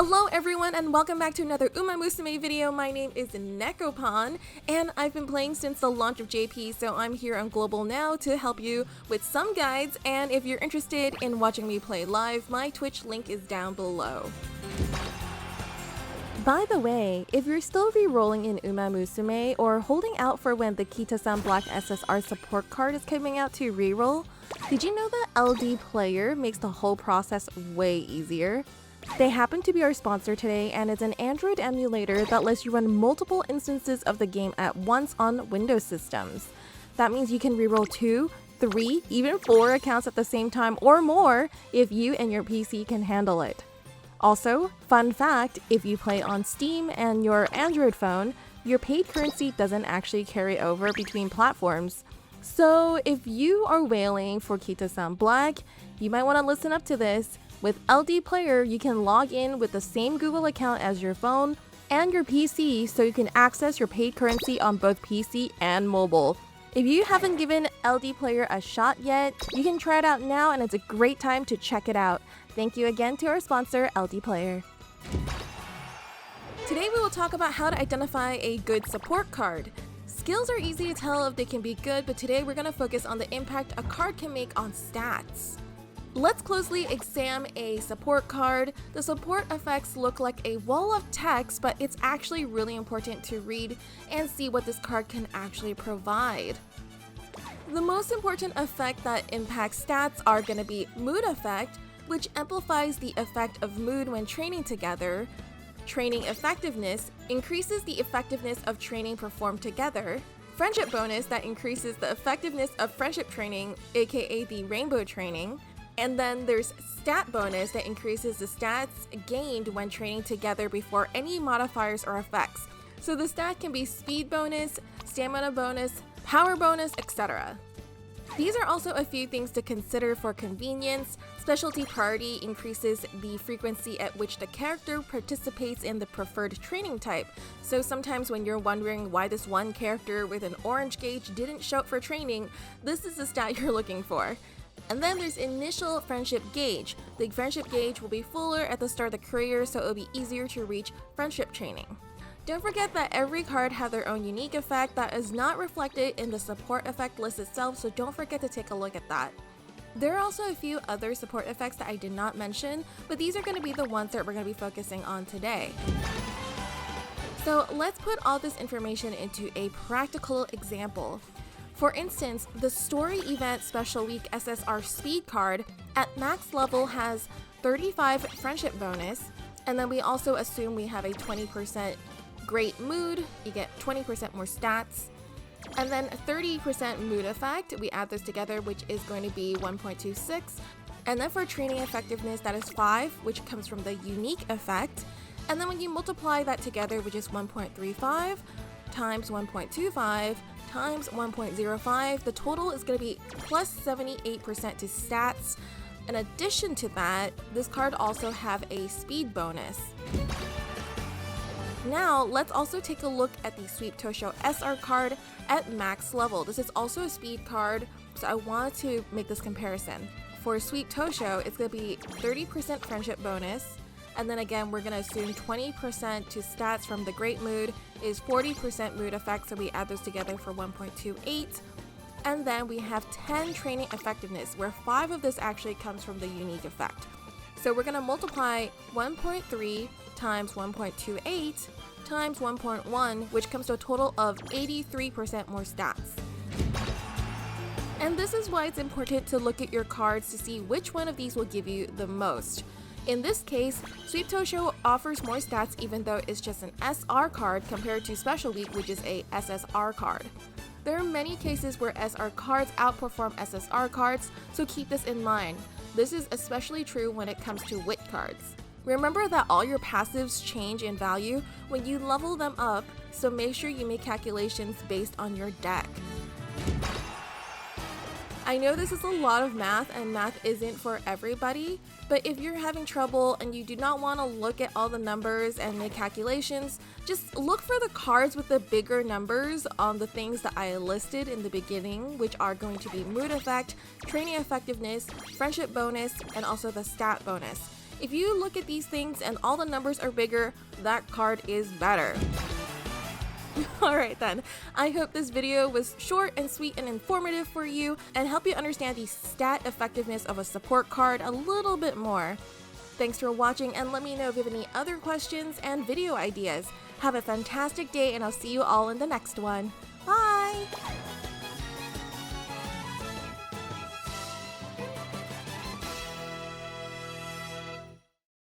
Hello everyone and welcome back to another Umamusume video. My name is Nekopon and I've been playing since the launch of JP, so I'm here on Global now to help you with some guides, and if you're interested in watching me play live, my Twitch link is down below. By the way, if you're still re-rolling in Umamusume or holding out for when the Kitasan Black SSR support card is coming out to re-roll, did you know that LD Player makes the whole process way easier? They happen to be our sponsor today, and it's an Android emulator that lets you run multiple instances of the game at once on Windows systems. That means you can reroll 2, 3, even 4 accounts at the same time or more if you and your PC can handle it. Also, fun fact, if you play on Steam and your Android phone, your paid currency doesn't actually carry over between platforms. So if you are wailing for Kitasan Black, you might want to listen up to this. With LD Player, you can log in with the same Google account as your phone and your PC, so you can access your paid currency on both PC and mobile. If you haven't given LD Player a shot yet, you can try it out now, and it's a great time to check it out. Thank you again to our sponsor, LD Player. Today we will talk about how to identify a good support card. Skills are easy to tell if they can be good, but today we're going to focus on the impact a card can make on stats. Let's closely examine a support card. The support effects look like a wall of text, but it's actually really important to read and see what this card can actually provide. The most important effect that impacts stats are going to be mood effect, which amplifies the effect of mood when training together. Training effectiveness increases the effectiveness of training performed together. Friendship bonus that increases the effectiveness of friendship training, aka the rainbow training. And then there's stat bonus that increases the stats gained when training together before any modifiers or effects. So the stat can be speed bonus, stamina bonus, power bonus, etc. These are also a few things to consider for convenience. Specialty priority increases the frequency at which the character participates in the preferred training type. So sometimes when you're wondering why this one character with an orange gauge didn't show up for training, this is the stat you're looking for. And then there's initial friendship gauge. The friendship gauge will be fuller at the start of the career, so it'll be easier to reach friendship training. Don't forget that every card has their own unique effect that is not reflected in the support effect list itself, so don't forget to take a look at that. There are also a few other support effects that I did not mention, but these are going to be the ones that we're going to be focusing on today. So let's put all this information into a practical example. For instance, the Story Event Special Week SSR Speed card at max level has 35 friendship bonus, and then we also assume we have a 20% great mood, you get 20% more stats, and then 30% mood effect, we add those together, which is going to be 1.26, and then for training effectiveness, that is 5, which comes from the unique effect, and then when you multiply that together, which is 1.35 times 1.25 times 1.05, the total is going to be plus 78% to stats. In addition to that, this card also have a speed bonus. Now, let's also take a look at the Sweep Tosho SR card at max level. This is also a speed card, so I wanted to make this comparison. For Sweep Tosho, it's going to be 30% friendship bonus, and then again, we're going to assume 20% to stats from the great mood is 40% mood effect, so we add those together for 1.28. And then we have 10 training effectiveness, where 5 of this actually comes from the unique effect. So we're going to multiply 1.3 times 1.28 times 1.1, which comes to a total of 83% more stats. And this is why it's important to look at your cards to see which one of these will give you the most. In this case, Sweep Tosho offers more stats even though it's just an SR card compared to Special Week, which is a SSR card. There are many cases where SR cards outperform SSR cards, so keep this in mind. This is especially true when it comes to wit cards. Remember that all your passives change in value when you level them up, so make sure you make calculations based on your deck. I know this is a lot of math and math isn't for everybody, but if you're having trouble and you do not want to look at all the numbers and make calculations, just look for the cards with the bigger numbers on the things that I listed in the beginning, which are going to be mood effect, training effectiveness, friendship bonus, and also the stat bonus. If you look at these things and all the numbers are bigger, that card is better. Alright then, I hope this video was short and sweet and informative for you and help you understand the stat effectiveness of a support card a little bit more. Thanks for watching, and let me know if you have any other questions and video ideas. Have a fantastic day, and I'll see you all in the next one. Bye!